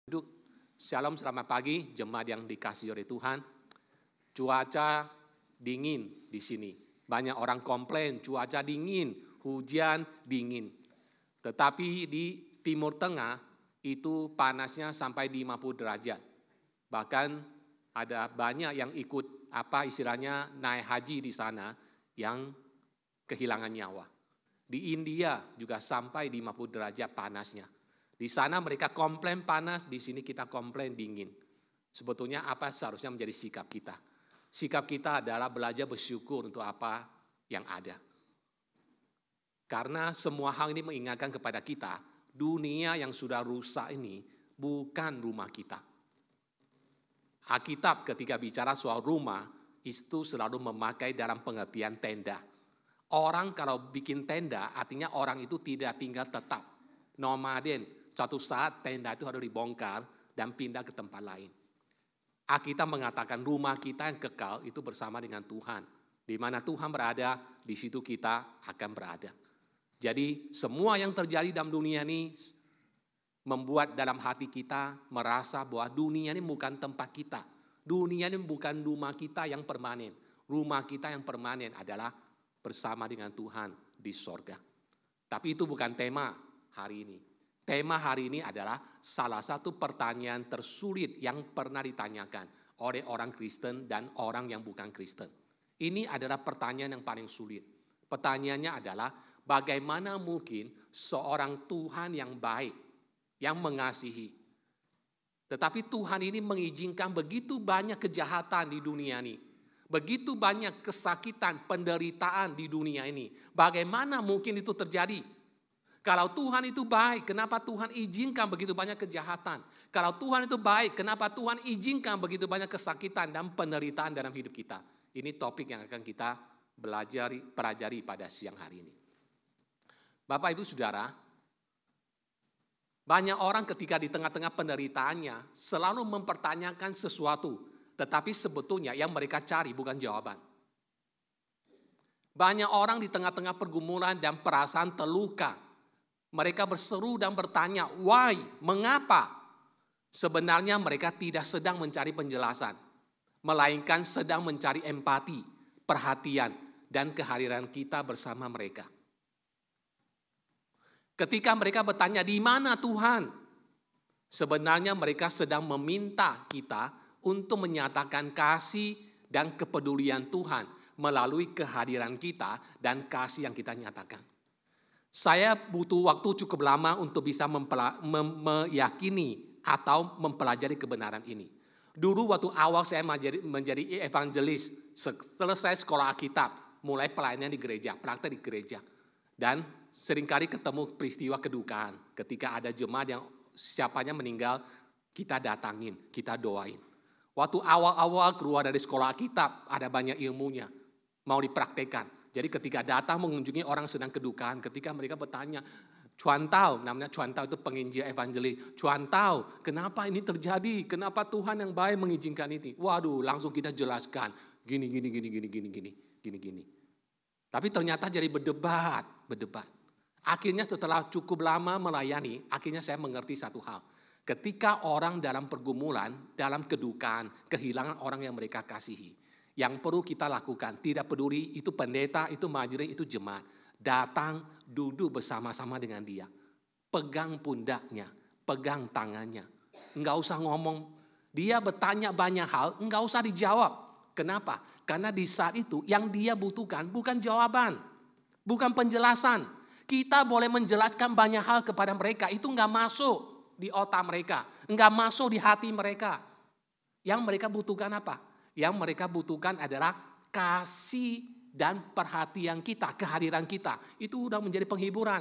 Duduk. Shalom, selamat pagi, jemaat yang dikasihi oleh Tuhan. Cuaca dingin di sini. Banyak orang komplain, cuaca dingin, hujan dingin. Tetapi di Timur Tengah itu panasnya sampai 50 derajat. Bahkan ada banyak yang ikut istilahnya naik haji di sana yang kehilangan nyawa. Di India juga sampai 50 derajat panasnya. Di sana mereka komplain panas, di sini kita komplain dingin. Sebetulnya apa seharusnya menjadi sikap kita? Sikap kita adalah belajar bersyukur untuk apa yang ada. Karena semua hal ini mengingatkan kepada kita, dunia yang sudah rusak ini bukan rumah kita. Alkitab ketika bicara soal rumah, itu selalu memakai dalam pengertian tenda. Orang kalau bikin tenda, artinya orang itu tidak tinggal tetap. Nomaden. Suatu saat tenda itu harus dibongkar dan pindah ke tempat lain. Alkitab mengatakan rumah kita yang kekal itu bersama dengan Tuhan. Di mana Tuhan berada, di situ kita akan berada. Jadi semua yang terjadi dalam dunia ini membuat dalam hati kita merasa bahwa dunia ini bukan tempat kita. Dunia ini bukan rumah kita yang permanen. Rumah kita yang permanen adalah bersama dengan Tuhan di sorga. Tapi itu bukan tema hari ini. Tema hari ini adalah salah satu pertanyaan tersulit yang pernah ditanyakan oleh orang Kristen dan orang yang bukan Kristen. Ini adalah pertanyaan yang paling sulit. Pertanyaannya adalah bagaimana mungkin seorang Tuhan yang baik, yang mengasihi. Tetapi Tuhan ini mengizinkan begitu banyak kejahatan di dunia ini. Begitu banyak kesakitan, penderitaan di dunia ini. Bagaimana mungkin itu terjadi? Kalau Tuhan itu baik, kenapa Tuhan izinkan begitu banyak kejahatan? Kalau Tuhan itu baik, kenapa Tuhan izinkan begitu banyak kesakitan dan penderitaan dalam hidup kita? Ini topik yang akan kita pelajari pada siang hari ini. Bapak, Ibu, Saudara, banyak orang ketika di tengah-tengah penderitaannya selalu mempertanyakan sesuatu, tetapi sebetulnya yang mereka cari bukan jawaban. Banyak orang di tengah-tengah pergumulan dan perasaan terluka, mereka berseru dan bertanya, why? Mengapa? Sebenarnya mereka tidak sedang mencari penjelasan, melainkan sedang mencari empati, perhatian, dan kehadiran kita bersama mereka. Ketika mereka bertanya, di mana Tuhan? Sebenarnya mereka sedang meminta kita untuk menyatakan kasih dan kepedulian Tuhan melalui kehadiran kita dan kasih yang kita nyatakan. Saya butuh waktu cukup lama untuk bisa meyakini atau mempelajari kebenaran ini. Dulu waktu awal saya menjadi evangelis, selesai sekolah Alkitab, mulai pelayanan di gereja, praktek di gereja. Dan seringkali ketemu peristiwa kedukaan. Ketika ada jemaat yang siapanya meninggal, kita datangin, kita doain. Waktu awal-awal keluar dari sekolah Alkitab, ada banyak ilmunya, mau dipraktekkan. Jadi ketika datang mengunjungi orang sedang kedukaan, ketika mereka bertanya, Cuan tahu, namanya Cuan tahu itu penginjil evangelis. Cuan tahu, kenapa ini terjadi? Kenapa Tuhan yang baik mengizinkan ini? Waduh, langsung kita jelaskan. Gini. Tapi ternyata jadi berdebat. Akhirnya setelah cukup lama melayani, akhirnya saya mengerti satu hal. Ketika orang dalam pergumulan, dalam kedukaan, kehilangan orang yang mereka kasihi. Yang perlu kita lakukan, tidak peduli itu pendeta, itu majelis, itu jemaat. Datang, duduk bersama-sama dengan dia. Pegang pundaknya, pegang tangannya. Enggak usah ngomong. Dia bertanya banyak hal, enggak usah dijawab. Kenapa? Karena di saat itu yang dia butuhkan bukan jawaban, bukan penjelasan. Kita boleh menjelaskan banyak hal kepada mereka, itu enggak masuk di otak mereka, enggak masuk di hati mereka. Yang mereka butuhkan apa? Yang mereka butuhkan adalah kasih dan perhatian kita, kehadiran kita. Itu udah menjadi penghiburan.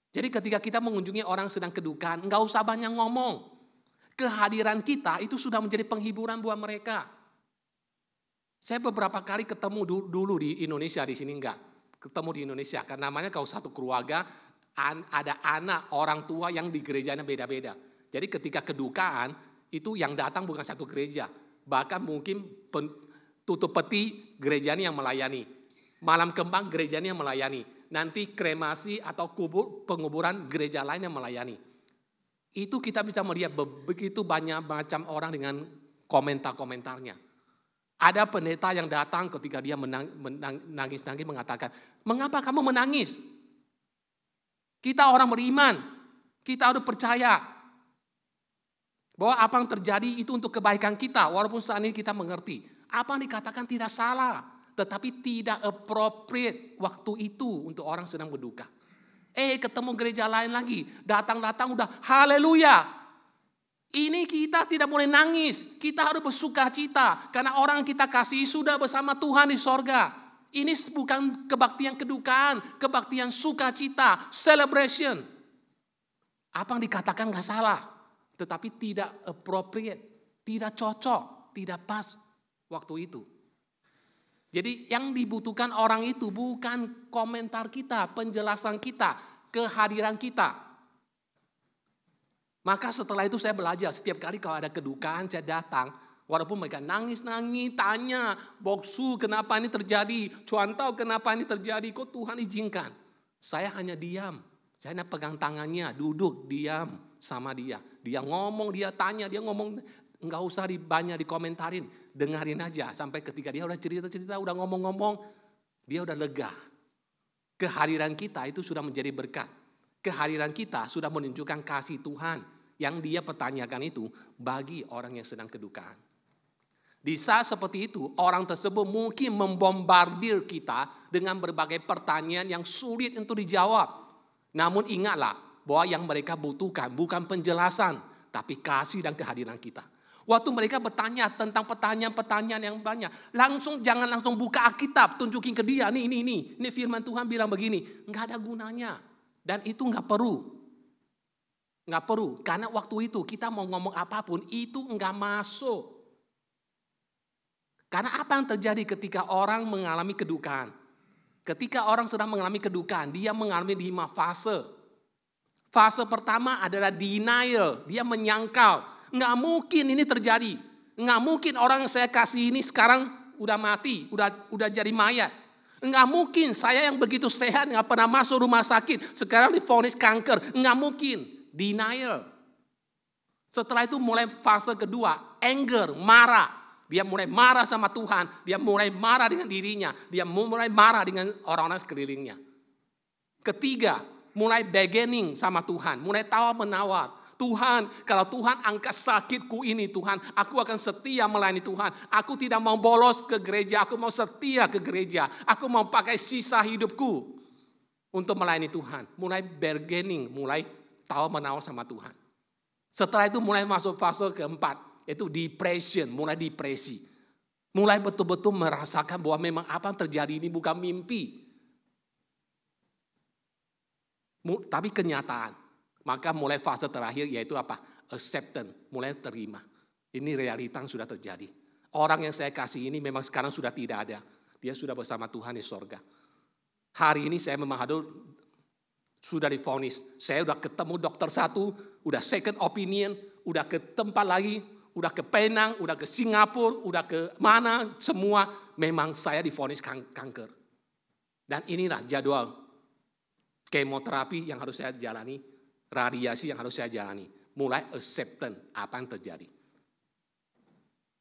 Jadi ketika kita mengunjungi orang sedang kedukaan, enggak usah banyak ngomong. Kehadiran kita itu sudah menjadi penghiburan buat mereka. Saya beberapa kali ketemu dulu di Indonesia, di sini enggak. Ketemu di Indonesia, karena namanya kalau satu keluarga, ada anak, orang tua yang di gerejanya beda-beda. Jadi ketika kedukaan, itu yang datang bukan satu gereja. Bahkan mungkin tutup peti gerejanya yang melayani. Malam kembang gerejanya yang melayani. Nanti kremasi atau penguburan gereja lain yang melayani. Itu kita bisa melihat begitu banyak macam orang dengan komentar-komentarnya. Ada pendeta yang datang ketika dia menangis-nangis mengatakan, mengapa kamu menangis? Kita orang beriman, kita harus percaya bahwa apa yang terjadi itu untuk kebaikan kita. Walaupun saat ini kita mengerti, apa yang dikatakan tidak salah, tetapi tidak appropriate waktu itu untuk orang sedang berduka. Ketemu gereja lain lagi, datang-datang udah haleluya. Ini kita tidak boleh nangis, kita harus bersuka cita. Karena orang kita kasih sudah bersama Tuhan di sorga. Ini bukan kebaktian kedukaan, kebaktian sukacita, celebration. Apa yang dikatakan gak salah, tetapi tidak appropriate, tidak cocok, tidak pas waktu itu. Jadi yang dibutuhkan orang itu bukan komentar kita, penjelasan kita, kehadiran kita. Maka setelah itu saya belajar, setiap kali kalau ada kedukaan saya datang, walaupun mereka nangis-nangis, tanya, Boksu kenapa ini terjadi, Cuantau kenapa ini terjadi, kok Tuhan izinkan. Saya hanya diam, saya hanya pegang tangannya, duduk, diam sama dia. Dia ngomong, dia tanya, dia ngomong, enggak usah banyak dikomentarin, dengarin aja. Sampai ketika dia udah cerita-cerita, udah ngomong-ngomong, dia udah lega. Kehadiran kita itu sudah menjadi berkat. Kehadiran kita sudah menunjukkan kasih Tuhan yang dia pertanyakan itu bagi orang yang sedang kedukaan. Di saat seperti itu, orang tersebut mungkin membombardir kita dengan berbagai pertanyaan yang sulit untuk dijawab. Namun ingatlah bahwa yang mereka butuhkan bukan penjelasan, tapi kasih dan kehadiran kita. Waktu mereka bertanya tentang pertanyaan-pertanyaan yang banyak, jangan langsung buka Alkitab, tunjukin ke dia, ini firman Tuhan bilang begini. Enggak ada gunanya. Dan itu enggak perlu. Enggak perlu, karena waktu itu kita mau ngomong apapun, itu enggak masuk. Karena apa yang terjadi ketika orang mengalami kedukaan? Ketika orang sedang mengalami kedukaan, dia mengalami 5 fase. Fase pertama adalah denial, dia menyangkal. Nggak mungkin ini terjadi. Nggak mungkin orang yang saya kasih ini sekarang udah mati, udah jadi mayat. Nggak mungkin saya yang begitu sehat nggak pernah masuk rumah sakit, sekarang divonis kanker. Nggak mungkin. Denial. Setelah itu mulai fase kedua, anger, marah. Dia mulai marah sama Tuhan, dia mulai marah dengan dirinya, dia mulai marah dengan orang-orang sekelilingnya. Ketiga, mulai bargaining sama Tuhan, mulai tawar-menawar. Tuhan, kalau Tuhan angkat sakitku ini Tuhan, aku akan setia melayani Tuhan. Aku tidak mau bolos ke gereja, aku mau setia ke gereja. Aku mau pakai sisa hidupku untuk melayani Tuhan. Mulai bargaining, mulai tawar-menawar sama Tuhan. Setelah itu mulai masuk fase keempat, yaitu depression, mulai depresi. Mulai betul-betul merasakan bahwa memang apa yang terjadi ini bukan mimpi, tapi kenyataan. Maka mulai fase terakhir yaitu apa? Acceptance, mulai terima. Ini realita yang sudah terjadi. Orang yang saya kasih ini memang sekarang sudah tidak ada. Dia sudah bersama Tuhan di sorga. Hari ini saya memang sudah divonis. Saya sudah ketemu dokter satu, udah second opinion, udah ke tempat lagi, udah ke Penang, udah ke Singapura, udah ke mana, semua memang saya divonis kanker. Dan inilah jadwal kemoterapi yang harus saya jalani. Radiasi yang harus saya jalani. Mulai acceptance apa yang terjadi.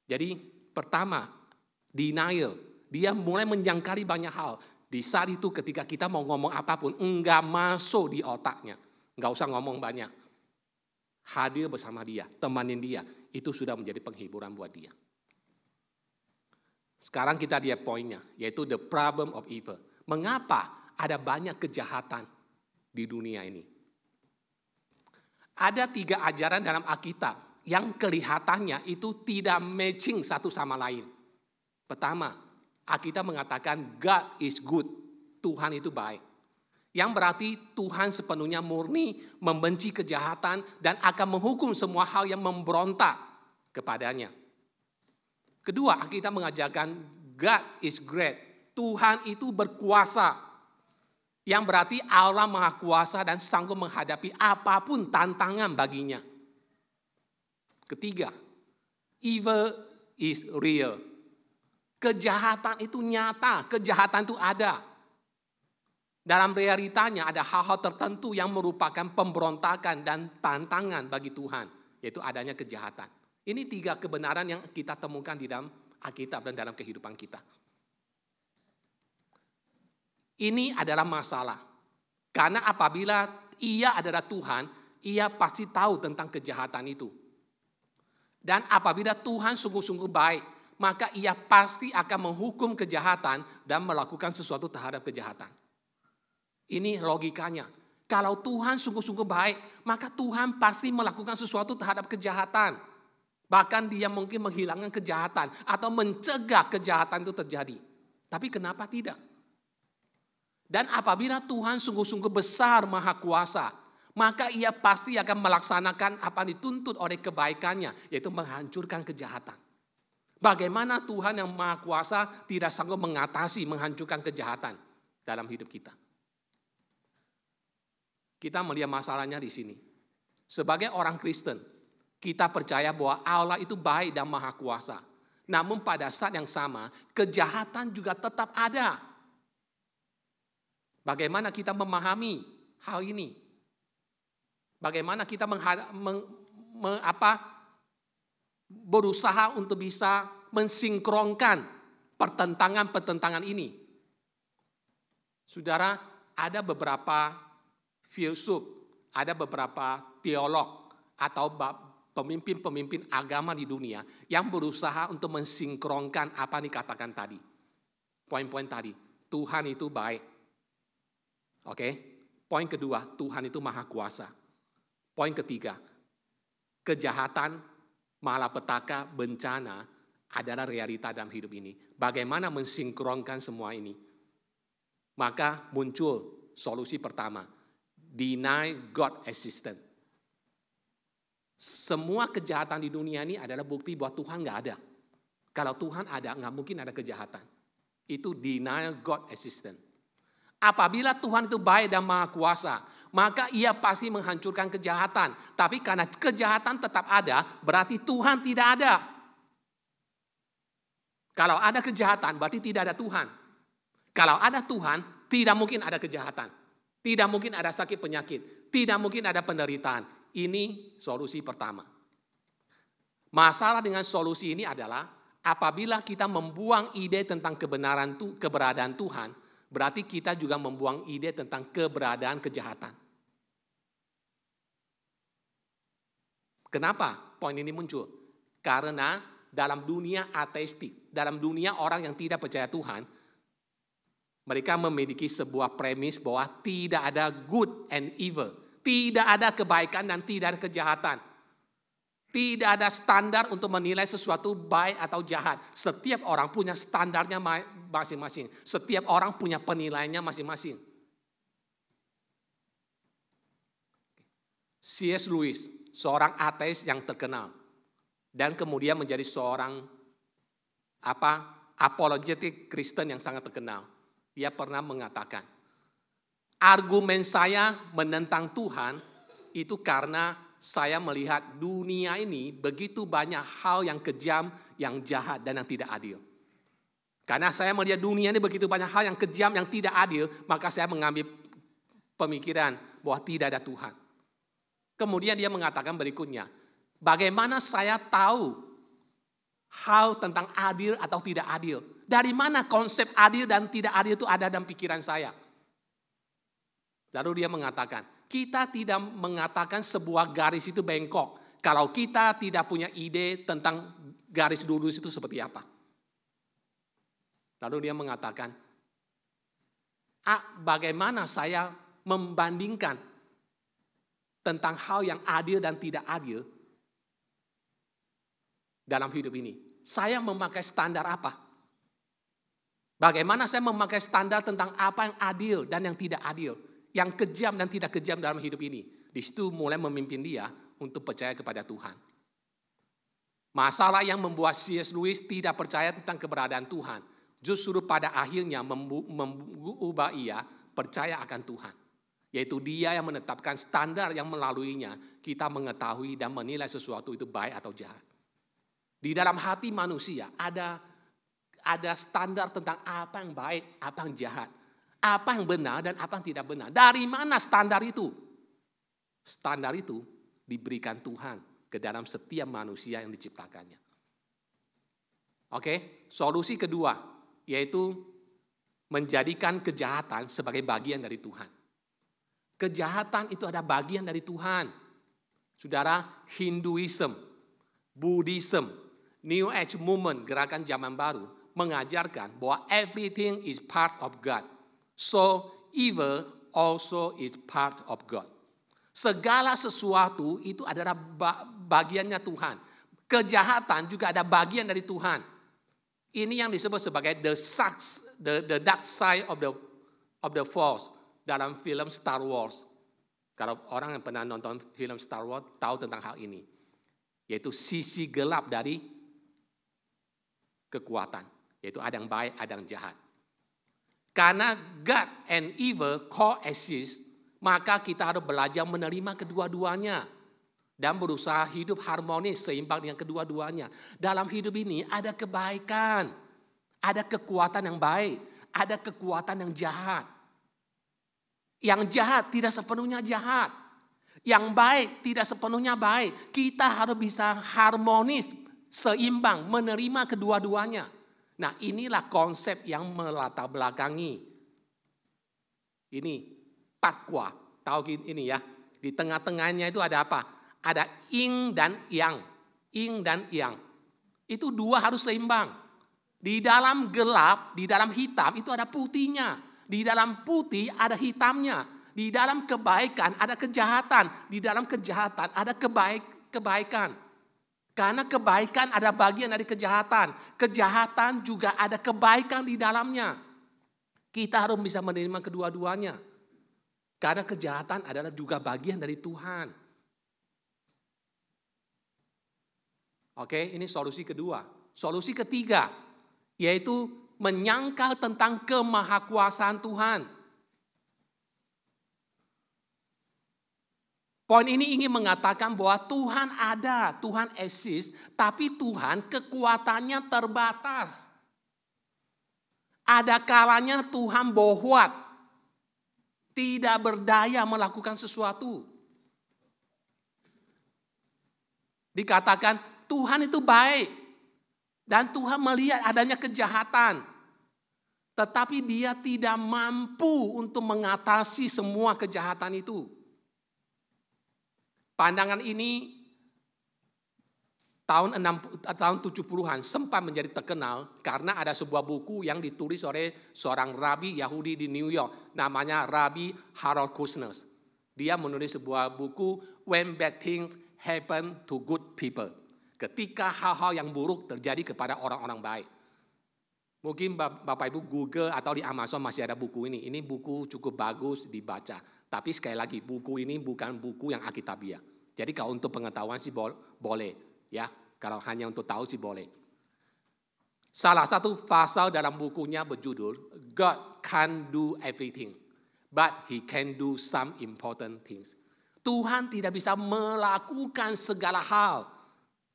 Jadi pertama, denial. Dia mulai menjangkali banyak hal. Di saat itu ketika kita mau ngomong apapun, enggak masuk di otaknya. Enggak usah ngomong banyak. Hadir bersama dia, temanin dia. Itu sudah menjadi penghiburan buat dia. Sekarang kita lihat poinnya, yaitu the problem of evil. Mengapa ada banyak kejahatan di dunia ini? Ada 3 ajaran dalam Alkitab yang kelihatannya itu tidak matching satu sama lain. Pertama, Alkitab mengatakan God is good, Tuhan itu baik. Yang berarti Tuhan sepenuhnya murni, membenci kejahatan dan akan menghukum semua hal yang memberontak kepadanya. Kedua, Alkitab mengajarkan God is great, Tuhan itu berkuasa. Yang berarti Allah Maha Kuasa dan sanggup menghadapi apapun tantangan baginya. Ketiga, evil is real. Kejahatan itu nyata, kejahatan itu ada. Dalam realitanya ada hal-hal tertentu yang merupakan pemberontakan dan tantangan bagi Tuhan, yaitu adanya kejahatan. Ini 3 kebenaran yang kita temukan di dalam Alkitab dan dalam kehidupan kita. Ini adalah masalah. Karena apabila Ia adalah Tuhan, Ia pasti tahu tentang kejahatan itu. Dan apabila Tuhan sungguh-sungguh baik, maka Ia pasti akan menghukum kejahatan dan melakukan sesuatu terhadap kejahatan. Ini logikanya. Kalau Tuhan sungguh-sungguh baik, maka Tuhan pasti melakukan sesuatu terhadap kejahatan. Bahkan Dia mungkin menghilangkan kejahatan atau mencegah kejahatan itu terjadi. Tapi kenapa tidak? Dan apabila Tuhan sungguh-sungguh besar maha kuasa, maka Ia pasti akan melaksanakan apa yang dituntut oleh kebaikannya, yaitu menghancurkan kejahatan. Bagaimana Tuhan yang maha kuasa tidak sanggup mengatasi, menghancurkan kejahatan dalam hidup kita? Kita melihat masalahnya di sini. Sebagai orang Kristen, kita percaya bahwa Allah itu baik dan maha kuasa. Namun pada saat yang sama, kejahatan juga tetap ada. Bagaimana kita memahami hal ini? Bagaimana kita berusaha untuk bisa mensinkronkan pertentangan-pertentangan ini? Saudara, ada beberapa filsuf, ada beberapa teolog atau pemimpin-pemimpin agama di dunia yang berusaha untuk mensinkronkan apa yang dikatakan tadi. Poin-poin tadi, Tuhan itu baik. Oke. Poin kedua, Tuhan itu maha kuasa. Poin ketiga, kejahatan, malapetaka, bencana adalah realita dalam hidup ini. Bagaimana mensinkronkan semua ini? Maka muncul solusi pertama, deny God existence. Semua kejahatan di dunia ini adalah bukti bahwa Tuhan nggak ada. Kalau Tuhan ada, nggak mungkin ada kejahatan. Itu deny God existence. Apabila Tuhan itu baik dan maha kuasa, maka Ia pasti menghancurkan kejahatan. Tapi karena kejahatan tetap ada, berarti Tuhan tidak ada. Kalau ada kejahatan, berarti tidak ada Tuhan. Kalau ada Tuhan, tidak mungkin ada kejahatan. Tidak mungkin ada sakit penyakit. Tidak mungkin ada penderitaan. Ini solusi pertama. Masalah dengan solusi ini adalah apabila kita membuang ide tentang keberadaan Tuhan, berarti kita juga membuang ide tentang keberadaan kejahatan. Kenapa poin ini muncul? Karena dalam dunia ateistik, dalam dunia orang yang tidak percaya Tuhan, mereka memiliki sebuah premis bahwa tidak ada good and evil. Tidak ada kebaikan dan tidak ada kejahatan. Tidak ada standar untuk menilai sesuatu baik atau jahat. Setiap orang punya standarnya masing-masing. Setiap orang punya penilaiannya masing-masing. C.S. Lewis, seorang ateis yang terkenal. Dan kemudian menjadi seorang apologetik Kristen yang sangat terkenal. Dia pernah mengatakan, argumen saya menentang Tuhan itu karena saya melihat dunia ini begitu banyak hal yang kejam, yang jahat, dan yang tidak adil. Karena saya melihat dunia ini begitu banyak hal yang kejam, yang tidak adil, maka saya mengambil pemikiran bahwa tidak ada Tuhan. Kemudian dia mengatakan berikutnya, bagaimana saya tahu hal tentang adil atau tidak adil? Dari mana konsep adil dan tidak adil itu ada dalam pikiran saya? Lalu dia mengatakan, kita tidak mengatakan sebuah garis itu bengkok kalau kita tidak punya ide tentang garis lurus itu seperti apa. Lalu dia mengatakan, bagaimana saya membandingkan tentang hal yang adil dan tidak adil dalam hidup ini? Saya memakai standar apa? Bagaimana saya memakai standar tentang apa yang adil dan yang tidak adil, yang kejam dan tidak kejam dalam hidup ini? Di situ mulai memimpin dia untuk percaya kepada Tuhan. Masalah yang membuat C.S. Lewis tidak percaya tentang keberadaan Tuhan, justru pada akhirnya mengubah ia percaya akan Tuhan. Yaitu dia yang menetapkan standar yang melaluinya kita mengetahui dan menilai sesuatu itu baik atau jahat. Di dalam hati manusia ada standar tentang apa yang baik, apa yang jahat. Apa yang benar dan apa yang tidak benar. Dari mana standar itu? Standar itu diberikan Tuhan ke dalam setiap manusia yang diciptakannya. Oke, solusi kedua yaitu menjadikan kejahatan sebagai bagian dari Tuhan. Kejahatan itu ada bagian dari Tuhan. Saudara, Hinduism, Buddhism, New Age Movement, gerakan zaman baru, mengajarkan bahwa everything is part of God. So, evil also is part of God. Segala sesuatu itu adalah bagiannya Tuhan. Kejahatan juga ada bagian dari Tuhan. Ini yang disebut sebagai the dark side of the force dalam film Star Wars. Kalau orang yang pernah nonton film Star Wars tahu tentang hal ini. Yaitu sisi gelap dari kekuatan. Yaitu ada yang baik, ada yang jahat. Karena God and evil coexist, maka kita harus belajar menerima kedua-duanya. Dan berusaha hidup harmonis seimbang dengan kedua-duanya. Dalam hidup ini ada kebaikan. Ada kekuatan yang baik. Ada kekuatan yang jahat. Yang jahat tidak sepenuhnya jahat. Yang baik tidak sepenuhnya baik. Kita harus bisa harmonis, seimbang, menerima kedua-duanya. Nah, inilah konsep yang melatar belakangi. Ini Patwa. Tahu ini ya. Di tengah-tengahnya itu ada apa? Ada yin dan yang. Yin dan yang. Itu dua harus seimbang. Di dalam gelap, di dalam hitam itu ada putihnya. Di dalam putih ada hitamnya. Di dalam kebaikan ada kejahatan. Di dalam kejahatan ada kebaikan. Karena kebaikan ada bagian dari kejahatan. Kejahatan juga ada kebaikan di dalamnya. Kita harus bisa menerima kedua-duanya. Karena kejahatan adalah juga bagian dari Tuhan. Oke, ini solusi kedua. Solusi ketiga, yaitu menyangkal tentang kemahakuasaan Tuhan. Poin ini ingin mengatakan bahwa Tuhan ada, Tuhan eksis, tapi Tuhan kekuatannya terbatas. Ada kalanya Tuhan bohwat, tidak berdaya melakukan sesuatu. Dikatakan Tuhan itu baik dan Tuhan melihat adanya kejahatan. Tetapi dia tidak mampu untuk mengatasi semua kejahatan itu. Pandangan ini tahun 70-an sempat menjadi terkenal karena ada sebuah buku yang ditulis oleh seorang rabi Yahudi di New York. Namanya Rabbi Harold Kushner. Dia menulis sebuah buku When Bad Things Happen to Good People. Ketika hal-hal yang buruk terjadi kepada orang-orang baik. Mungkin Bapak Ibu Google atau di Amazon masih ada buku ini. Ini buku cukup bagus dibaca. Tapi sekali lagi buku ini bukan buku yang alkitabiah. Jadi kalau untuk pengetahuan sih boleh. Ya, kalau hanya untuk tahu sih boleh. Salah satu pasal dalam bukunya berjudul God can't do everything. But he can do some important things. Tuhan tidak bisa melakukan segala hal.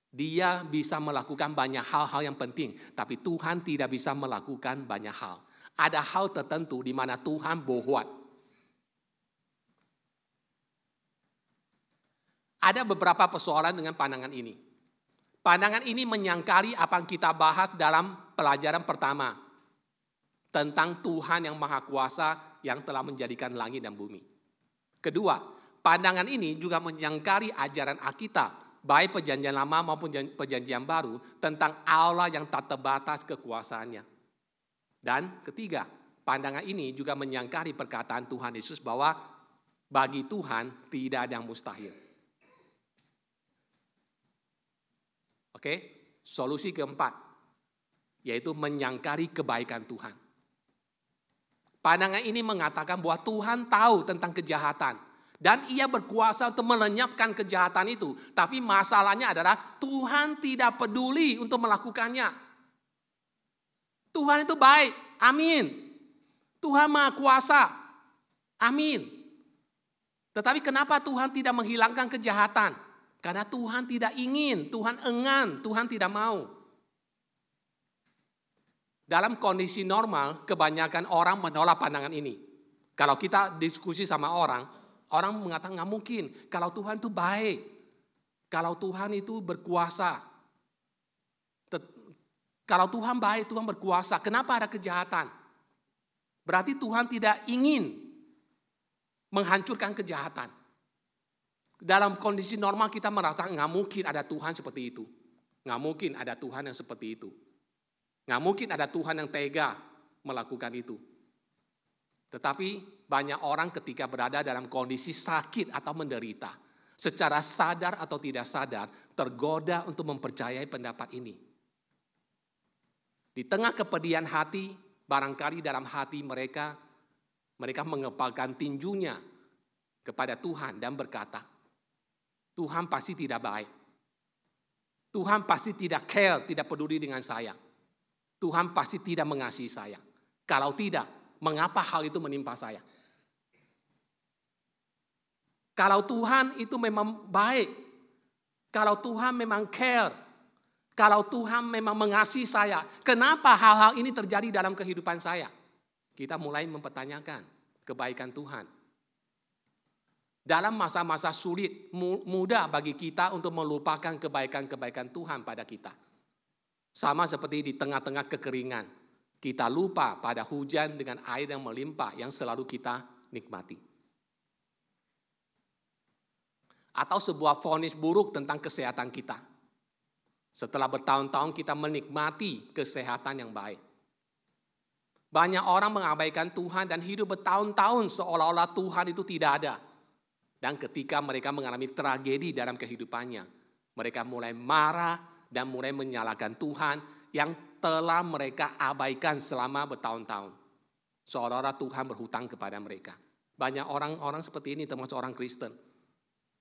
Dia bisa melakukan banyak hal-hal yang penting. Tapi Tuhan tidak bisa melakukan banyak hal. Ada hal tertentu di mana Tuhan bohwat. Ada beberapa persoalan dengan pandangan ini. Pandangan ini menyangkali apa yang kita bahas dalam pelajaran pertama. Tentang Tuhan yang Maha Kuasa yang telah menjadikan langit dan bumi. Kedua, pandangan ini juga menyangkali ajaran Alkitab, baik perjanjian lama maupun perjanjian baru, tentang Allah yang tak terbatas kekuasaannya. Dan ketiga, pandangan ini juga menyangkali perkataan Tuhan Yesus bahwa bagi Tuhan tidak ada yang mustahil. Oke, solusi keempat, yaitu menyangkali kebaikan Tuhan. Pandangan ini mengatakan bahwa Tuhan tahu tentang kejahatan. Dan ia berkuasa untuk melenyapkan kejahatan itu. Tapi masalahnya adalah Tuhan tidak peduli untuk melakukannya. Tuhan itu baik, amin. Tuhan Maha Kuasa, amin. Tetapi kenapa Tuhan tidak menghilangkan kejahatan? Karena Tuhan tidak ingin, Tuhan enggan, Tuhan tidak mau. Dalam kondisi normal, kebanyakan orang menolak pandangan ini. Kalau kita diskusi sama orang mengatakan nggak mungkin. Kalau Tuhan itu baik. Kalau Tuhan itu berkuasa. Kalau Tuhan baik, Tuhan berkuasa. Kenapa ada kejahatan? Berarti Tuhan tidak ingin menghancurkan kejahatan. Dalam kondisi normal kita merasa nggak mungkin ada Tuhan seperti itu. Nggak mungkin ada Tuhan yang seperti itu. Nggak mungkin ada Tuhan yang tega melakukan itu. Tetapi banyak orang ketika berada dalam kondisi sakit atau menderita, secara sadar atau tidak sadar, tergoda untuk mempercayai pendapat ini. Di tengah kepedihan hati, barangkali dalam hati mereka mengepalkan tinjunya kepada Tuhan dan berkata, Tuhan pasti tidak baik. Tuhan pasti tidak care, tidak peduli dengan saya. Tuhan pasti tidak mengasihi saya. Kalau tidak, mengapa hal itu menimpa saya? Kalau Tuhan itu memang baik, kalau Tuhan memang care, kalau Tuhan memang mengasihi saya, kenapa hal-hal ini terjadi dalam kehidupan saya? Kita mulai mempertanyakan kebaikan Tuhan. Dalam masa-masa sulit, mudah bagi kita untuk melupakan kebaikan-kebaikan Tuhan pada kita. Sama seperti di tengah-tengah kekeringan. Kita lupa pada hujan dengan air yang melimpah yang selalu kita nikmati. Atau sebuah vonis buruk tentang kesehatan kita. Setelah bertahun-tahun kita menikmati kesehatan yang baik. Banyak orang mengabaikan Tuhan dan hidup bertahun-tahun seolah-olah Tuhan itu tidak ada. Dan ketika mereka mengalami tragedi dalam kehidupannya, mereka mulai marah dan mulai menyalahkan Tuhan yang telah mereka abaikan selama bertahun-tahun. Seolah-olah Tuhan berhutang kepada mereka. Banyak orang-orang seperti ini termasuk orang Kristen.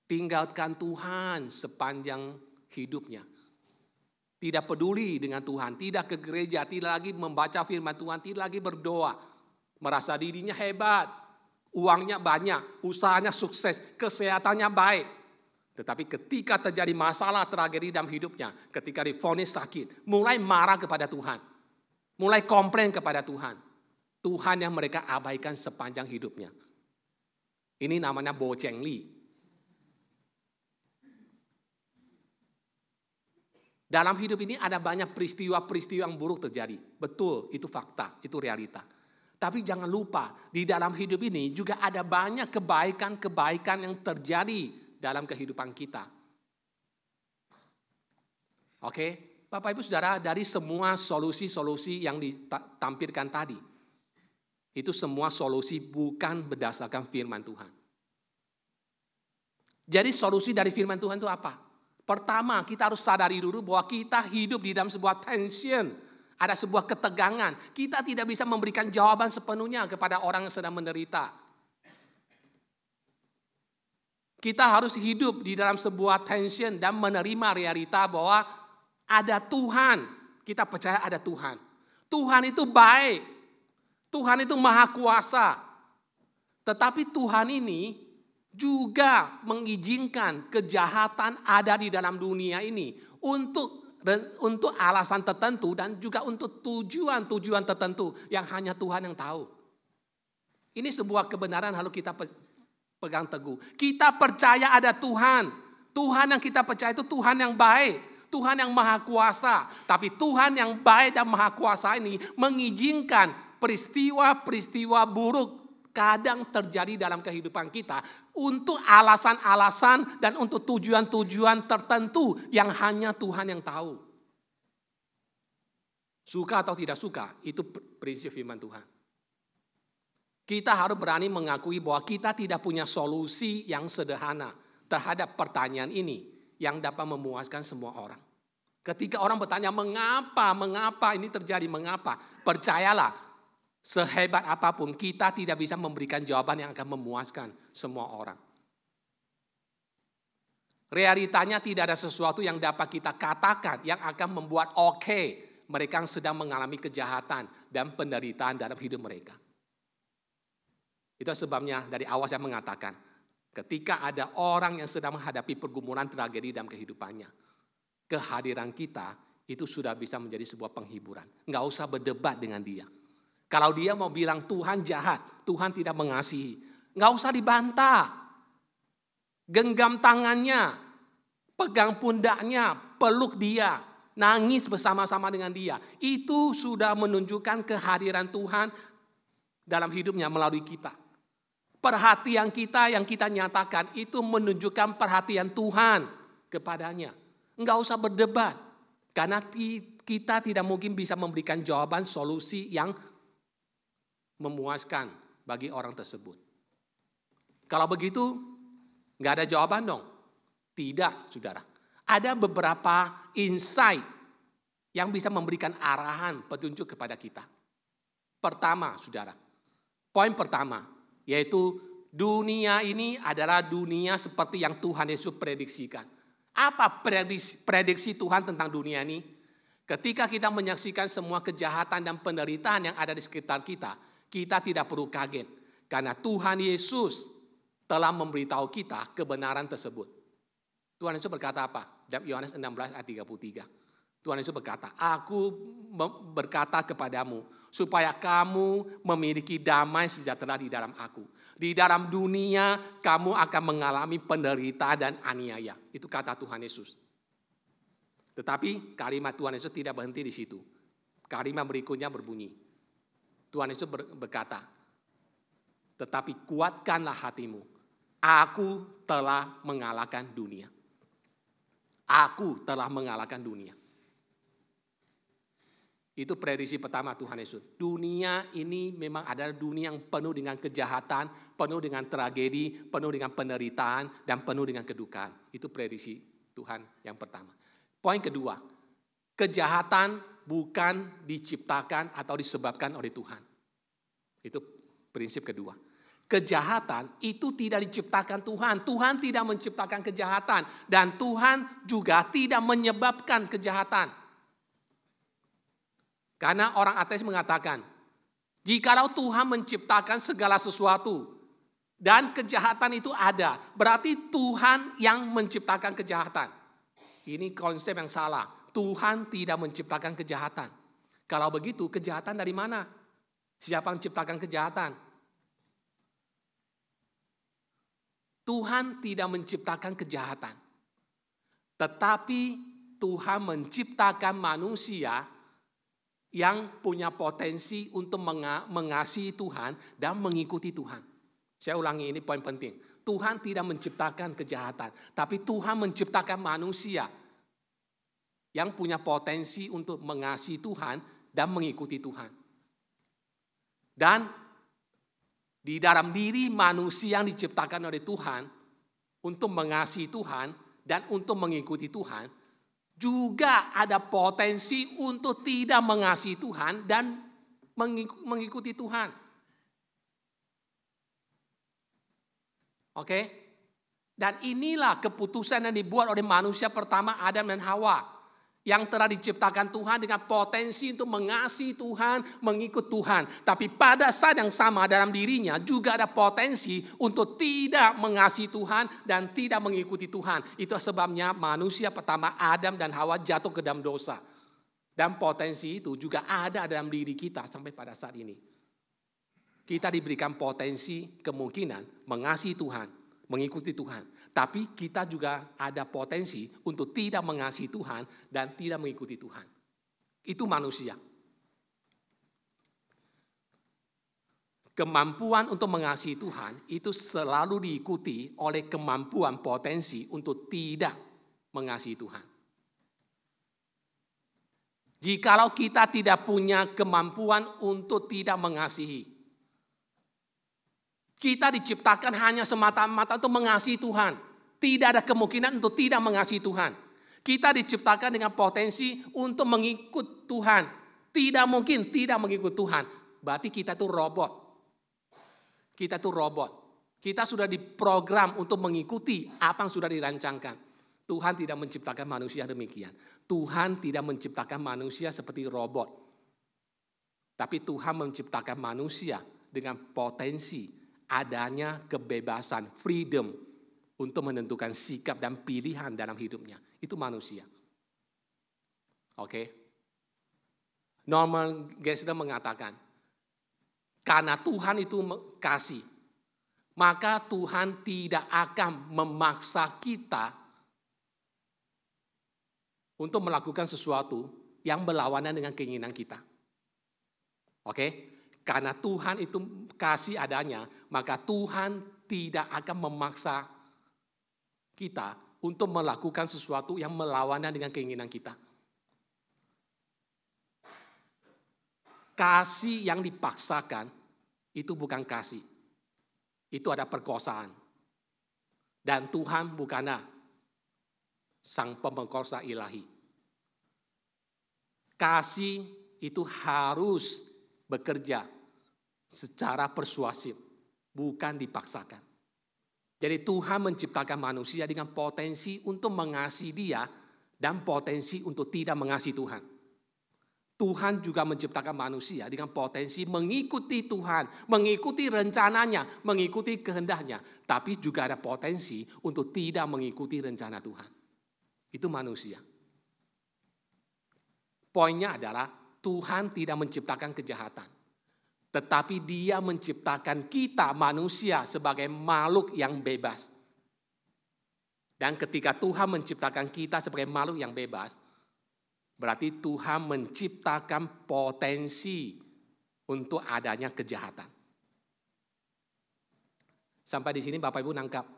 Tinggalkan Tuhan sepanjang hidupnya. Tidak peduli dengan Tuhan, tidak ke gereja, tidak lagi membaca firman Tuhan, tidak lagi berdoa. Merasa dirinya hebat, uangnya banyak, usahanya sukses, kesehatannya baik. Tetapi ketika terjadi masalah tragedi dalam hidupnya, ketika divonis sakit, mulai marah kepada Tuhan. Mulai komplain kepada Tuhan. Tuhan yang mereka abaikan sepanjang hidupnya. Ini namanya boceng li. Dalam hidup ini ada banyak peristiwa-peristiwa yang buruk terjadi. Betul, itu fakta, itu realita. Tapi jangan lupa, di dalam hidup ini juga ada banyak kebaikan-kebaikan yang terjadi dalam kehidupan kita. Oke, Bapak Ibu Saudara, dari semua solusi-solusi yang ditampilkan tadi, itu semua solusi bukan berdasarkan firman Tuhan. Jadi solusi dari firman Tuhan itu apa? Pertama, kita harus sadari dulu bahwa kita hidup di dalam sebuah tension. Ada sebuah ketegangan. Kita tidak bisa memberikan jawaban sepenuhnya kepada orang yang sedang menderita. Kita harus hidup di dalam sebuah tension dan menerima realita bahwa ada Tuhan. Kita percaya ada Tuhan. Tuhan itu baik. Tuhan itu maha kuasa. Tetapi Tuhan ini juga mengizinkan kejahatan ada di dalam dunia ini untuk alasan tertentu dan juga untuk tujuan-tujuan tertentu yang hanya Tuhan yang tahu. Ini sebuah kebenaran harus kita pegang teguh. Kita percaya ada Tuhan. Tuhan yang kita percaya itu Tuhan yang baik. Tuhan yang maha kuasa. Tapi Tuhan yang baik dan maha kuasa ini mengizinkan peristiwa-peristiwa buruk kadang terjadi dalam kehidupan kita untuk alasan-alasan dan untuk tujuan-tujuan tertentu yang hanya Tuhan yang tahu. Suka atau tidak suka, itu prinsip firman Tuhan. Kita harus berani mengakui bahwa kita tidak punya solusi yang sederhana terhadap pertanyaan ini yang dapat memuaskan semua orang. Ketika orang bertanya, mengapa ini terjadi, mengapa? Percayalah, sehebat apapun kita tidak bisa memberikan jawaban yang akan memuaskan semua orang. Realitanya tidak ada sesuatu yang dapat kita katakan yang akan membuat mereka yang sedang mengalami kejahatan dan penderitaan dalam hidup mereka. Itu sebabnya dari awal saya mengatakan, ketika ada orang yang sedang menghadapi pergumulan tragedi dalam kehidupannya, kehadiran kita itu sudah bisa menjadi sebuah penghiburan. Nggak usah berdebat dengan dia. Kalau dia mau bilang Tuhan jahat, Tuhan tidak mengasihi, nggak usah dibantah. Genggam tangannya, pegang pundaknya, peluk dia, nangis bersama-sama dengan dia. Itu sudah menunjukkan kehadiran Tuhan dalam hidupnya melalui kita. Perhatian kita yang kita nyatakan itu menunjukkan perhatian Tuhan kepadanya. Enggak usah berdebat. Karena kita tidak mungkin bisa memberikan jawaban solusi yang memuaskan bagi orang tersebut. Kalau begitu, enggak ada jawaban dong. Tidak, saudara. Ada beberapa insight yang bisa memberikan arahan, petunjuk kepada kita. Pertama, saudara. Poin pertama, yaitu dunia ini adalah dunia seperti yang Tuhan Yesus prediksikan. Apa prediksi Tuhan tentang dunia ini? Ketika kita menyaksikan semua kejahatan dan penderitaan yang ada di sekitar kita, kita tidak perlu kaget. Karena Tuhan Yesus telah memberitahu kita kebenaran tersebut. Tuhan Yesus berkata apa? Dalam Yohanes 16 ayat 33. Tuhan Yesus berkata, aku berkata kepadamu supaya kamu memiliki damai sejahtera di dalam aku. Di dalam dunia kamu akan mengalami penderitaan dan aniaya. Itu kata Tuhan Yesus. Tetapi kalimat Tuhan Yesus tidak berhenti di situ. Kalimat berikutnya berbunyi. Tuhan Yesus berkata, tetapi kuatkanlah hatimu. Aku telah mengalahkan dunia. Aku telah mengalahkan dunia. Itu prediksi pertama Tuhan Yesus. Dunia ini memang adalah dunia yang penuh dengan kejahatan, penuh dengan tragedi, penuh dengan penderitaan, dan penuh dengan kedukaan. Itu prediksi Tuhan yang pertama. Poin kedua, kejahatan bukan diciptakan atau disebabkan oleh Tuhan. Itu prinsip kedua. Kejahatan itu tidak diciptakan Tuhan. Tuhan tidak menciptakan kejahatan. Dan Tuhan juga tidak menyebabkan kejahatan. Karena orang ateis mengatakan, jikalau Tuhan menciptakan segala sesuatu dan kejahatan itu ada, berarti Tuhan yang menciptakan kejahatan. Ini konsep yang salah. Tuhan tidak menciptakan kejahatan. Kalau begitu, kejahatan dari mana? Siapa yang menciptakan kejahatan? Tuhan tidak menciptakan kejahatan. Tetapi Tuhan menciptakan manusia yang punya potensi untuk mengasihi Tuhan dan mengikuti Tuhan. Saya ulangi, ini poin penting. Tuhan tidak menciptakan kejahatan, tapi Tuhan menciptakan manusia yang punya potensi untuk mengasihi Tuhan dan mengikuti Tuhan. Dan di dalam diri manusia yang diciptakan oleh Tuhan untuk mengasihi Tuhan dan untuk mengikuti Tuhan, juga ada potensi untuk tidak mengasihi Tuhan dan mengikuti Tuhan. Oke? Dan inilah keputusan yang dibuat oleh manusia pertama, Adam dan Hawa. Yang telah diciptakan Tuhan dengan potensi untuk mengasihi Tuhan, mengikut Tuhan. Tapi pada saat yang sama dalam dirinya juga ada potensi untuk tidak mengasihi Tuhan dan tidak mengikuti Tuhan. Itu sebabnya manusia pertama Adam dan Hawa jatuh ke dalam dosa. Dan potensi itu juga ada dalam diri kita sampai pada saat ini. Kita diberikan potensi kemungkinan mengasihi Tuhan, mengikuti Tuhan. Tapi kita juga ada potensi untuk tidak mengasihi Tuhan dan tidak mengikuti Tuhan. Itu manusia. Kemampuan untuk mengasihi Tuhan itu selalu diikuti oleh kemampuan potensi untuk tidak mengasihi Tuhan. Jikalau kita tidak punya kemampuan untuk tidak mengasihi, kita diciptakan hanya semata-mata untuk mengasihi Tuhan. Tidak ada kemungkinan untuk tidak mengasihi Tuhan. Kita diciptakan dengan potensi untuk mengikut Tuhan. Tidak mungkin tidak mengikut Tuhan. Berarti kita itu robot. Kita itu robot. Kita sudah diprogram untuk mengikuti apa yang sudah dirancangkan. Tuhan tidak menciptakan manusia demikian. Tuhan tidak menciptakan manusia seperti robot. Tapi Tuhan menciptakan manusia dengan potensi adanya kebebasan, freedom untuk menentukan sikap dan pilihan dalam hidupnya. Itu manusia. Oke. Norman Geisler mengatakan, Karena Tuhan itu kasih, maka Tuhan tidak akan memaksa kita untuk melakukan sesuatu yang berlawanan dengan keinginan kita. Oke? Karena Tuhan itu kasih adanya, maka Tuhan tidak akan memaksa kita untuk melakukan sesuatu yang berlawanan dengan keinginan kita. Kasih yang dipaksakan itu bukan kasih. Itu ada perkosaan. Dan Tuhan bukanlah sang pemerkosa ilahi. Kasih itu harus bekerja secara persuasif, bukan dipaksakan. Jadi Tuhan menciptakan manusia dengan potensi untuk mengasihi dia dan potensi untuk tidak mengasihi Tuhan. Tuhan juga menciptakan manusia dengan potensi mengikuti Tuhan, mengikuti rencananya, mengikuti kehendaknya. Tapi juga ada potensi untuk tidak mengikuti rencana Tuhan. Itu manusia. Poinnya adalah Tuhan tidak menciptakan kejahatan. Tetapi dia menciptakan kita manusia sebagai makhluk yang bebas. Dan ketika Tuhan menciptakan kita sebagai makhluk yang bebas, berarti Tuhan menciptakan potensi untuk adanya kejahatan. Sampai di sini Bapak Ibu nangkap.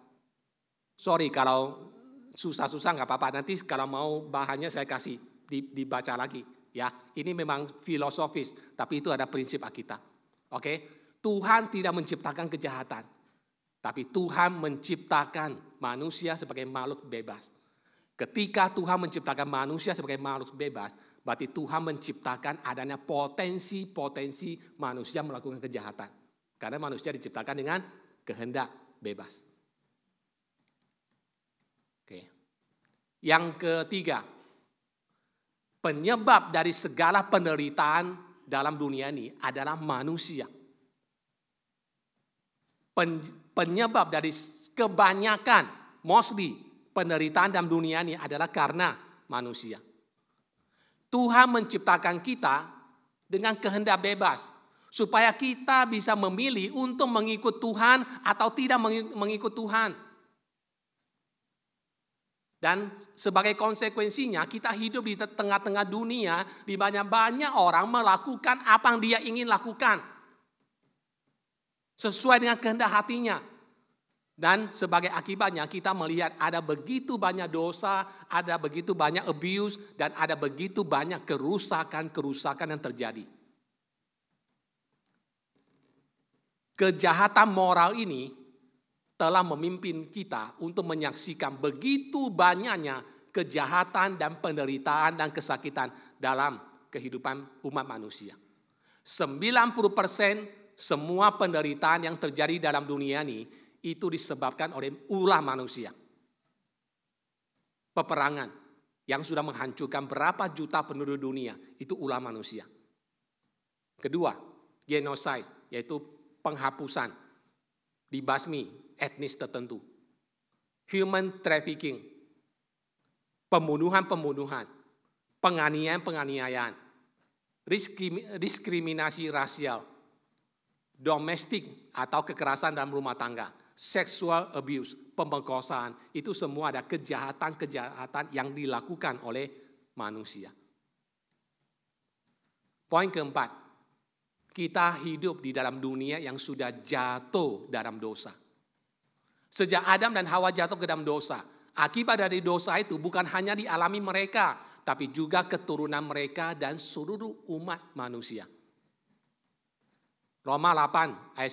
Sorry kalau susah-susah nggak apa-apa. Nanti kalau mau bahannya saya kasih dibaca lagi. Ya, ini memang filosofis, tapi itu ada prinsip Alkitab. Oke, Tuhan tidak menciptakan kejahatan, tapi Tuhan menciptakan manusia sebagai makhluk bebas. Ketika Tuhan menciptakan manusia sebagai makhluk bebas, berarti Tuhan menciptakan adanya potensi-potensi manusia melakukan kejahatan. Karena manusia diciptakan dengan kehendak bebas. Oke. Yang ketiga, penyebab dari segala penderitaan dalam dunia ini adalah manusia. Penyebab dari kebanyakan, mostly, penderitaan dalam dunia ini adalah karena manusia. Tuhan menciptakan kita dengan kehendak bebas. Supaya kita bisa memilih untuk mengikut Tuhan atau tidak mengikut Tuhan. Dan sebagai konsekuensinya kita hidup di tengah-tengah dunia di mana banyak orang melakukan apa yang dia ingin lakukan. Sesuai dengan kehendak hatinya. Dan sebagai akibatnya kita melihat ada begitu banyak dosa, ada begitu banyak abuse, dan ada begitu banyak kerusakan-kerusakan yang terjadi. Kejahatan moral ini telah memimpin kita untuk menyaksikan begitu banyaknya kejahatan dan penderitaan dan kesakitan dalam kehidupan umat manusia. 90% semua penderitaan yang terjadi dalam dunia ini itu disebabkan oleh ulah manusia. Peperangan yang sudah menghancurkan berapa juta penduduk dunia itu ulah manusia. Kedua, genocide yaitu penghapusan, dibasmi etnis tertentu. Human trafficking, pembunuhan-pembunuhan, penganiayaan-penganiayaan, diskriminasi rasial, domestik atau kekerasan dalam rumah tangga, sexual abuse, pemerkosaan, itu semua ada kejahatan-kejahatan yang dilakukan oleh manusia. Poin keempat, kita hidup di dalam dunia yang sudah jatuh dalam dosa. Sejak Adam dan Hawa jatuh ke dalam dosa, akibat dari dosa itu bukan hanya dialami mereka, tapi juga keturunan mereka dan seluruh umat manusia. Roma 8 ayat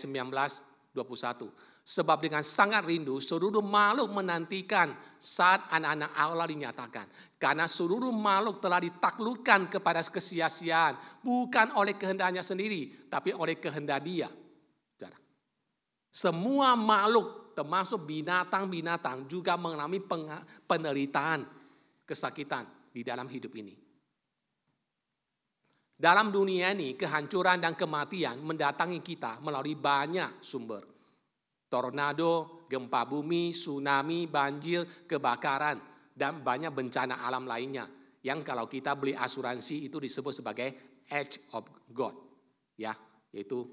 19-21. Sebab dengan sangat rindu seluruh makhluk menantikan saat anak-anak Allah dinyatakan. Karena seluruh makhluk telah ditaklukkan kepada kesia-siaan. Bukan oleh kehendaknya sendiri, tapi oleh kehendak Dia. Semua makhluk termasuk binatang-binatang juga mengalami penderitaan, kesakitan di dalam hidup ini. Dalam dunia ini kehancuran dan kematian mendatangi kita melalui banyak sumber. Tornado, gempa bumi, tsunami, banjir, kebakaran, dan banyak bencana alam lainnya. Yang kalau kita beli asuransi itu disebut sebagai Edge of God. Ya, yaitu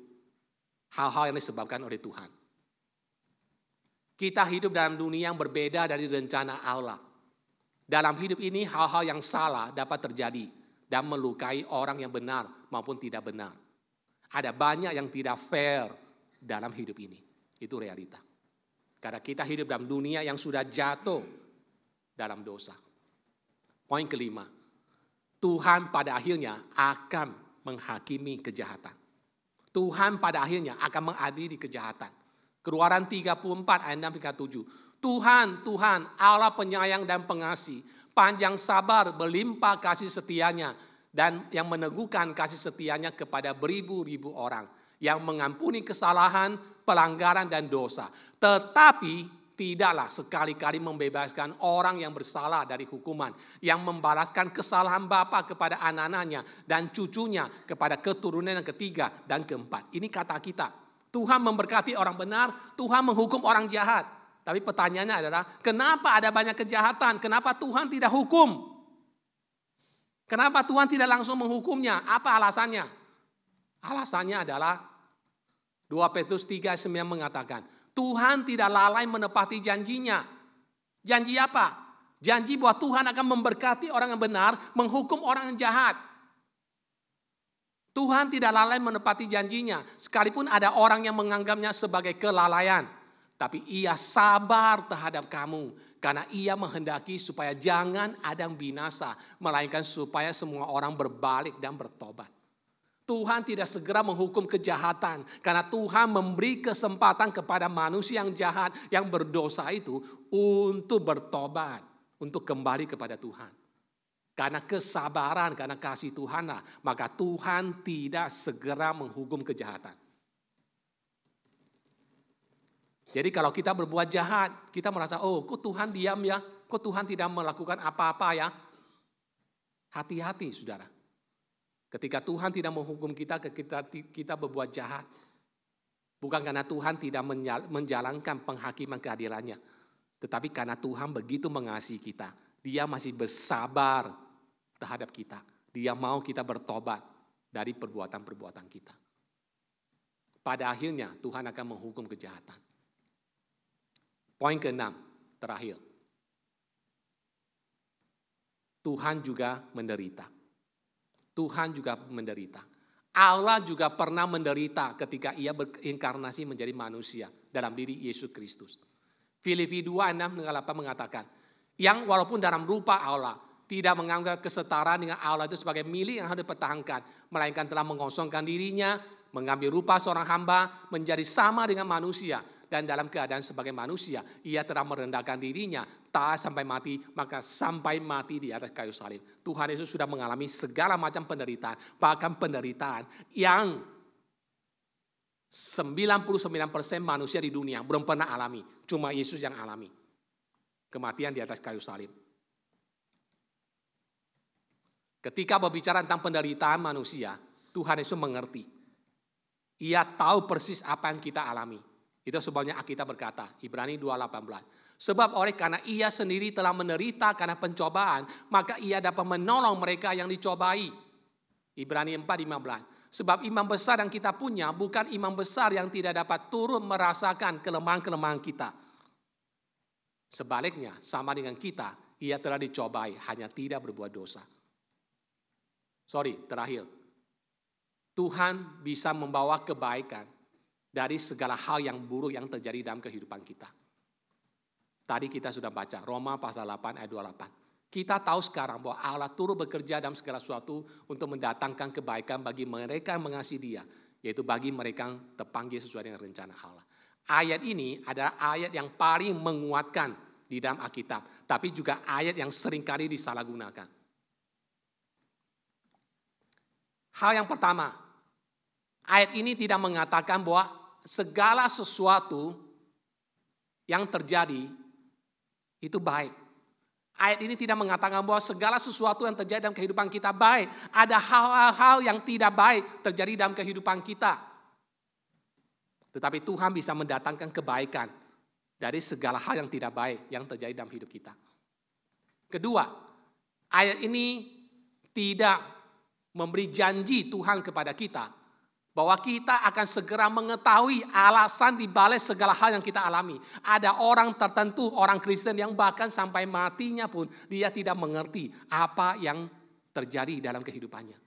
hal-hal yang disebabkan oleh Tuhan. Kita hidup dalam dunia yang berbeda dari rencana Allah. Dalam hidup ini hal-hal yang salah dapat terjadi dan melukai orang yang benar maupun tidak benar. Ada banyak yang tidak fair dalam hidup ini. Itu realita. Karena kita hidup dalam dunia yang sudah jatuh dalam dosa. Poin kelima, Tuhan pada akhirnya akan menghakimi kejahatan. Tuhan pada akhirnya akan mengadili kejahatan. Keluaran 34 ayat 6-7. Tuhan Allah penyayang dan pengasih, panjang sabar, berlimpah kasih setianya, dan yang meneguhkan kasih setianya kepada beribu-ribu orang, yang mengampuni kesalahan, pelanggaran dan dosa. Tetapi tidaklah sekali-kali membebaskan orang yang bersalah dari hukuman, yang membalaskan kesalahan bapa kepada anak-anaknya dan cucunya kepada keturunan yang ketiga dan keempat. Ini kata kita. Tuhan memberkati orang benar, Tuhan menghukum orang jahat. Tapi pertanyaannya adalah, kenapa ada banyak kejahatan? Kenapa Tuhan tidak hukum? Kenapa Tuhan tidak langsung menghukumnya? Apa alasannya? Alasannya adalah 2 Petrus 3:9 mengatakan, Tuhan tidak lalai menepati janjinya. Janji apa? Janji bahwa Tuhan akan memberkati orang yang benar, menghukum orang yang jahat. Tuhan tidak lalai menepati janjinya. Sekalipun ada orang yang menganggapnya sebagai kelalaian. Tapi ia sabar terhadap kamu. Karena ia menghendaki supaya jangan ada yang binasa. Melainkan supaya semua orang berbalik dan bertobat. Tuhan tidak segera menghukum kejahatan. Karena Tuhan memberi kesempatan kepada manusia yang jahat, yang berdosa itu untuk bertobat. Untuk kembali kepada Tuhan. Karena kesabaran, karena kasih Tuhanlah, maka Tuhan tidak segera menghukum kejahatan. Jadi kalau kita berbuat jahat, kita merasa, oh kok Tuhan diam ya? Kok Tuhan tidak melakukan apa-apa ya? Hati-hati saudara. Ketika Tuhan tidak menghukum kita, kita berbuat jahat. Bukan karena Tuhan tidak menjalankan penghakiman keadilannya. Tetapi karena Tuhan begitu mengasihi kita. Dia masih bersabar terhadap kita. Dia mau kita bertobat dari perbuatan-perbuatan kita. Pada akhirnya Tuhan akan menghukum kejahatan. Poin ke-6, terakhir. Tuhan juga menderita. Tuhan juga menderita. Allah juga pernah menderita ketika ia berinkarnasi menjadi manusia dalam diri Yesus Kristus. Filipi 2:6-8 mengatakan, yang walaupun dalam rupa Allah, tidak menganggap kesetaraan dengan Allah itu sebagai milik yang harus dipertahankan, melainkan telah mengosongkan dirinya, mengambil rupa seorang hamba, menjadi sama dengan manusia, dan dalam keadaan sebagai manusia, ia telah merendahkan dirinya, taat sampai mati, maka sampai mati di atas kayu salib. Tuhan Yesus sudah mengalami segala macam penderitaan, bahkan penderitaan yang 99% manusia di dunia belum pernah alami, cuma Yesus yang alami. Kematian di atas kayu salib. Ketika berbicara tentang penderitaan manusia, Tuhan Yesus mengerti. Ia tahu persis apa yang kita alami. Itu sebabnya Alkitab berkata, Ibrani 2:18. Sebab oleh karena ia sendiri telah menderita karena pencobaan, maka ia dapat menolong mereka yang dicobai. Ibrani 4:15. Sebab imam besar yang kita punya bukan imam besar yang tidak dapat turun merasakan kelemahan-kelemahan kita. Sebaliknya, sama dengan kita, ia telah dicobai, hanya tidak berbuat dosa. Terakhir. Tuhan bisa membawa kebaikan dari segala hal yang buruk yang terjadi dalam kehidupan kita. Tadi kita sudah baca Roma pasal 8 ayat 28. Kita tahu sekarang bahwa Allah turut bekerja dalam segala sesuatu untuk mendatangkan kebaikan bagi mereka yang mengasihi Dia, yaitu bagi mereka yang terpanggil sesuai dengan rencana Allah. Ayat ini adalah ayat yang paling menguatkan di dalam Alkitab, tapi juga ayat yang seringkali disalahgunakan. Hal yang pertama, ayat ini tidak mengatakan bahwa segala sesuatu yang terjadi itu baik. Ayat ini tidak mengatakan bahwa segala sesuatu yang terjadi dalam kehidupan kita baik. Ada hal-hal yang tidak baik terjadi dalam kehidupan kita. Tetapi Tuhan bisa mendatangkan kebaikan dari segala hal yang tidak baik yang terjadi dalam hidup kita. Kedua, ayat ini tidak memberi janji Tuhan kepada kita Bahwa kita akan segera mengetahui alasan di balik segala hal yang kita alami. Ada orang tertentu, orang Kristen yang bahkan sampai matinya pun dia tidak mengerti apa yang terjadi dalam kehidupannya.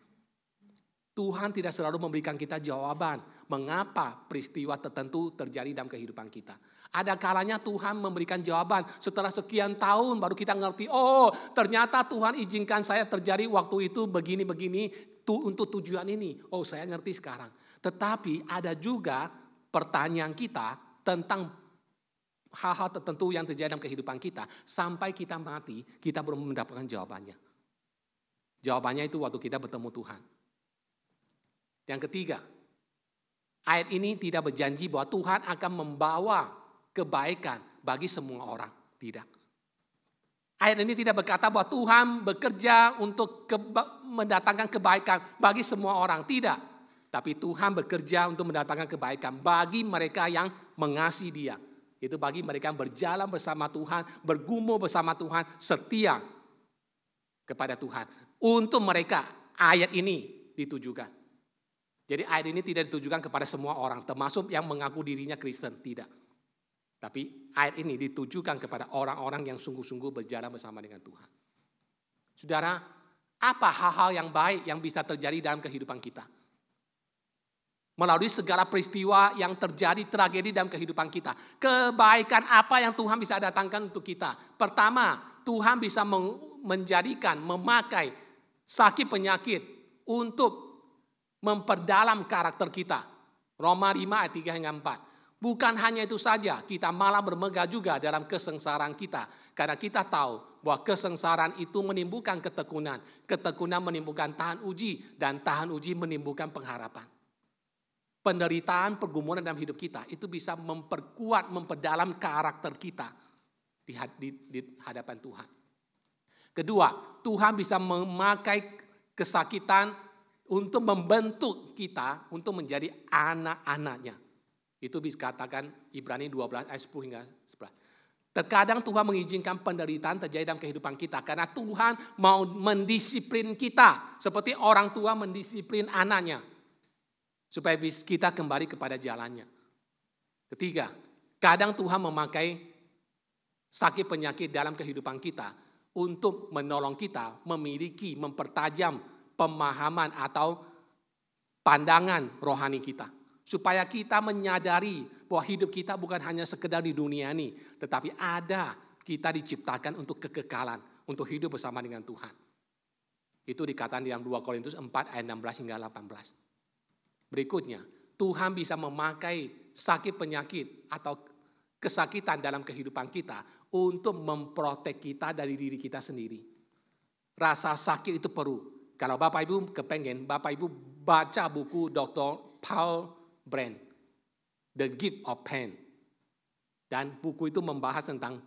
Tuhan tidak selalu memberikan kita jawaban mengapa peristiwa tertentu terjadi dalam kehidupan kita. Ada kalanya Tuhan memberikan jawaban setelah sekian tahun baru kita ngerti, oh ternyata Tuhan izinkan saya terjadi waktu itu begini-begini untuk tujuan ini. Oh saya ngerti sekarang. Tetapi ada juga pertanyaan kita tentang hal-hal tertentu yang terjadi dalam kehidupan kita. Sampai kita mati, kita belum mendapatkan jawabannya. Jawabannya itu waktu kita bertemu Tuhan. Yang ketiga, ayat ini tidak berjanji bahwa Tuhan akan membawa kebaikan bagi semua orang. Tidak. Ayat ini tidak berkata bahwa Tuhan bekerja untuk mendatangkan kebaikan bagi semua orang. Tidak. Tapi Tuhan bekerja untuk mendatangkan kebaikan bagi mereka yang mengasihi Dia. Itu bagi mereka yang berjalan bersama Tuhan, bergumul bersama Tuhan, setia kepada Tuhan. Untuk mereka ayat ini ditujukan. Jadi ayat ini tidak ditujukan kepada semua orang, termasuk yang mengaku dirinya Kristen. Tidak. Tapi ayat ini ditujukan kepada orang-orang yang sungguh-sungguh berjalan bersama dengan Tuhan. Saudara, apa hal-hal yang baik yang bisa terjadi dalam kehidupan kita? Melalui segala peristiwa yang terjadi tragedi dalam kehidupan kita. Kebaikan apa yang Tuhan bisa datangkan untuk kita? Pertama, Tuhan bisa memakai sakit penyakit untuk memperdalam karakter kita. Roma 5 ayat 3 hingga 4. Bukan hanya itu saja, kita malah bermegah juga dalam kesengsaraan kita. Karena kita tahu bahwa kesengsaraan itu menimbulkan ketekunan. Ketekunan menimbulkan tahan uji, dan tahan uji menimbulkan pengharapan. Penderitaan, pergumulan dalam hidup kita itu bisa memperkuat, memperdalam karakter kita di hadapan Tuhan. Kedua, Tuhan bisa memakai kesakitan untuk membentuk kita untuk menjadi anak-anaknya. Itu bisa katakan Ibrani 12 ayat 10 hingga 11. Terkadang Tuhan mengizinkan penderitaan terjadi dalam kehidupan kita. Karena Tuhan mau mendisiplin kita. Seperti orang tua mendisiplin anaknya. Supaya kita kembali kepada jalannya. Ketiga, kadang Tuhan memakai sakit penyakit dalam kehidupan kita. Untuk menolong kita memiliki, mempertajam pemahaman atau pandangan rohani kita. Supaya kita menyadari bahwa hidup kita bukan hanya sekedar di dunia ini. Tetapi kita diciptakan untuk kekekalan. Untuk hidup bersama dengan Tuhan. Itu dikatakan dalam 2 Korintus 4 ayat 16 hingga 18. Berikutnya, Tuhan bisa memakai sakit penyakit atau kesakitan dalam kehidupan kita. Untuk memprotek kita dari diri kita sendiri. Rasa sakit itu perlu. Kalau Bapak Ibu kepengen, Bapak Ibu baca buku Dr. Paul Brand, The Gift of Pain. Dan buku itu membahas tentang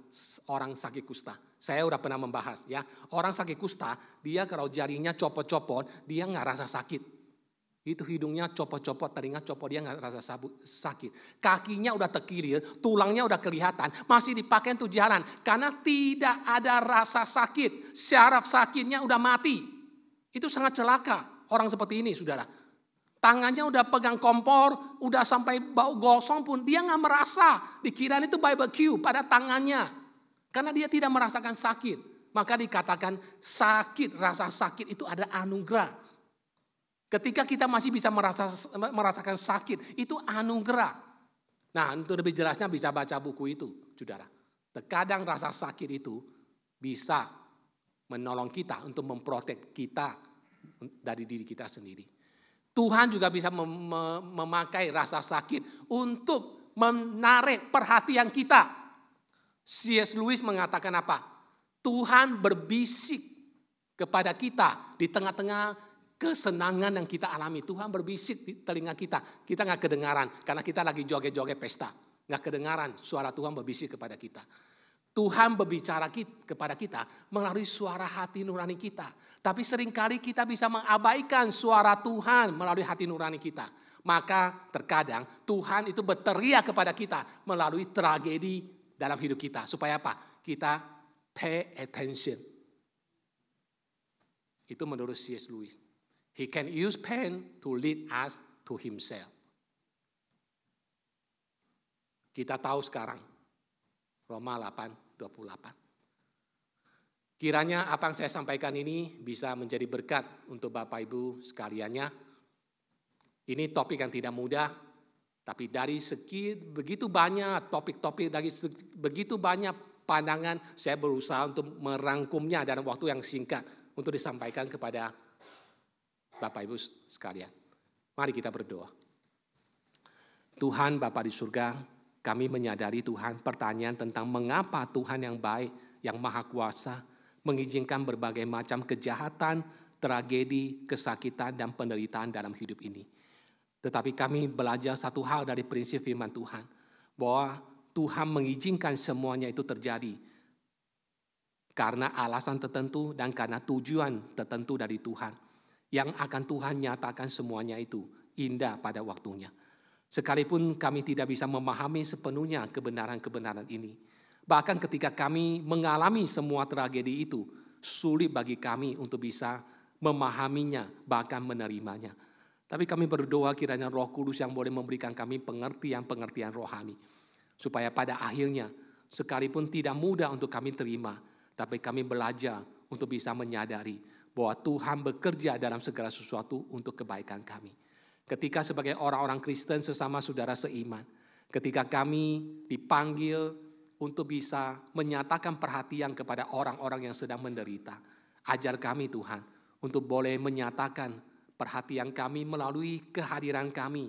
orang sakit kusta. Saya udah pernah membahas ya. Orang sakit kusta, dia kalau jarinya copot-copot, dia nggak rasa sakit. Itu hidungnya copot-copot, telinga copot, dia nggak rasa sakit. Kakinya udah terkilir, tulangnya udah kelihatan, masih dipakai untuk jalan. Karena tidak ada rasa sakit, syaraf sakitnya udah mati. Itu sangat celaka orang seperti ini, saudara. Tangannya udah pegang kompor, udah sampai bau gosong pun dia nggak merasa. Dikirain itu barbecue pada tangannya. Karena dia tidak merasakan sakit. Maka dikatakan sakit, rasa sakit itu ada anugerah. Ketika kita masih bisa merasakan sakit, itu anugerah. Nah, untuk lebih jelasnya bisa baca buku itu, saudara. Terkadang rasa sakit itu bisa menolong kita untuk memprotek kita dari diri kita sendiri. Tuhan juga bisa memakai rasa sakit untuk menarik perhatian kita. C.S. Lewis mengatakan apa? Tuhan berbisik kepada kita di tengah-tengah kesenangan yang kita alami. Tuhan berbisik di telinga kita. Kita nggak kedengaran karena kita lagi joget-joget pesta. Nggak kedengaran suara Tuhan berbisik kepada kita. Tuhan berbicara kepada kita melalui suara hati nurani kita. Tapi seringkali kita bisa mengabaikan suara Tuhan melalui hati nurani kita. Maka terkadang Tuhan itu berteriak kepada kita melalui tragedi dalam hidup kita. Supaya apa? Kita pay attention. Itu menurut C.S. Lewis. He can use pain to lead us to himself. Kita tahu sekarang, Roma 8:28. Kiranya apa yang saya sampaikan ini bisa menjadi berkat untuk Bapak Ibu sekaliannya. Ini topik yang tidak mudah, tapi dari begitu banyak topik-topik, dari begitu banyak pandangan, saya berusaha untuk merangkumnya dalam waktu yang singkat untuk disampaikan kepada Bapak Ibu sekalian. Mari kita berdoa. Tuhan Bapa di surga, kami menyadari Tuhan pertanyaan tentang mengapa Tuhan yang baik, yang maha kuasa, mengizinkan berbagai macam kejahatan, tragedi, kesakitan, dan penderitaan dalam hidup ini. Tetapi kami belajar satu hal dari prinsip firman Tuhan, bahwa Tuhan mengizinkan semuanya itu terjadi karena alasan tertentu dan karena tujuan tertentu dari Tuhan, yang akan Tuhan nyatakan semuanya itu indah pada waktunya. Sekalipun kami tidak bisa memahami sepenuhnya kebenaran-kebenaran ini. Bahkan ketika kami mengalami semua tragedi itu, sulit bagi kami untuk bisa memahaminya, bahkan menerimanya. Tapi kami berdoa kiranya Roh Kudus yang boleh memberikan kami pengertian-pengertian rohani. Supaya pada akhirnya, sekalipun tidak mudah untuk kami terima, tapi kami belajar untuk bisa menyadari bahwa Tuhan bekerja dalam segala sesuatu untuk kebaikan kami. Ketika sebagai orang-orang Kristen sesama saudara seiman, ketika kami dipanggil untuk bisa menyatakan perhatian kepada orang-orang yang sedang menderita, ajar kami Tuhan untuk boleh menyatakan perhatian kami melalui kehadiran kami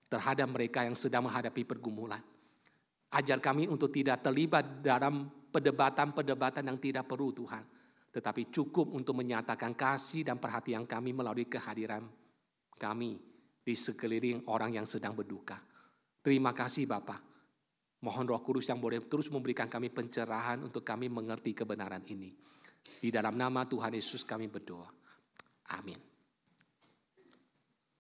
terhadap mereka yang sedang menghadapi pergumulan. Ajar kami untuk tidak terlibat dalam perdebatan-perdebatan yang tidak perlu Tuhan, tetapi cukup untuk menyatakan kasih dan perhatian kami melalui kehadiran kami di sekeliling orang yang sedang berduka. Terima kasih Bapa. Mohon Roh Kudus yang boleh terus memberikan kami pencerahan untuk kami mengerti kebenaran ini. Di dalam nama Tuhan Yesus kami berdoa. Amin.